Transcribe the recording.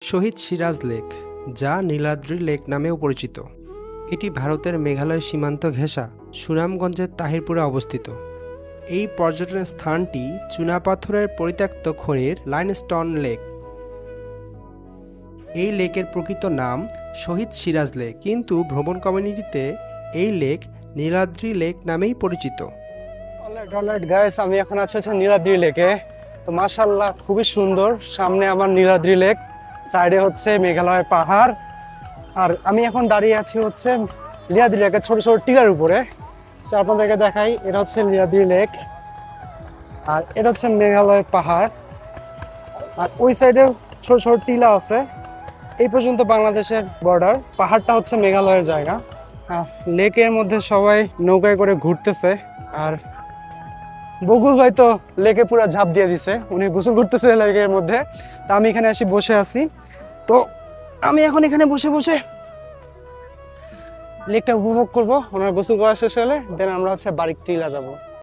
শহীদ Siraj lake, যা Niladri lake নামেও পরিচিত, এটি ভারতের মেঘালয় সীমান্ত ঘেঁষা সুনামগঞ্জের তাহিরপুরে অবস্থিত। এই পর্যটন স্থানটি চুনাপাথরের পরিত্যক্ত খনির লাইমস্টোন লেক। এই লেকের প্রকৃত নাম শহীদ সিরাজ লেক, কিন্তু ভ্রমণ কমিউনিটিতে এই লেক নীলাদ্রি লেক নামেই পরিচিত। অলরাইট গাইস, আমি এখন আছি নীলাদ্রি লেকে। তো মাশাআল্লাহ, খুবই সুন্দর। সামনে আমার নীলাদ্রি লেক, সাইডে হচ্ছে মেঘালয় পাহাড়, আর আমি এখন দাঁড়িয়ে আছি নীলাদ্রি লেকের ছোট ছোট টিলার উপরে। সো আপনাদেরকে দেখাই, এটা হচ্ছে নীলাদ্রি লেক, আর এটা হচ্ছে মেঘালয় পাহাড়, আর ওই সাইডে ছোট ছোট টিলা আছে। এই পর্যন্ত বাংলাদেশের বর্ডার, পাহাড়টা হচ্ছে মেঘালয়ের জায়গা। লেকের মধ্যে সবাই নৌকায় করে ঘুরতেছে, আর বকুল ভাই তো লেকে পুরো ঝাঁপ দিয়ে দিছে, উনি গোসল করতেছে লেকের মধ্যে। তা আমি এখানে এসে বসে আছি। তো আমি এখন এখানে বসে বসে লেকটা উপভোগ করবো। ওনার গোসল করা শেষ হলে দেন আমরা বারিক টিলা যাবো।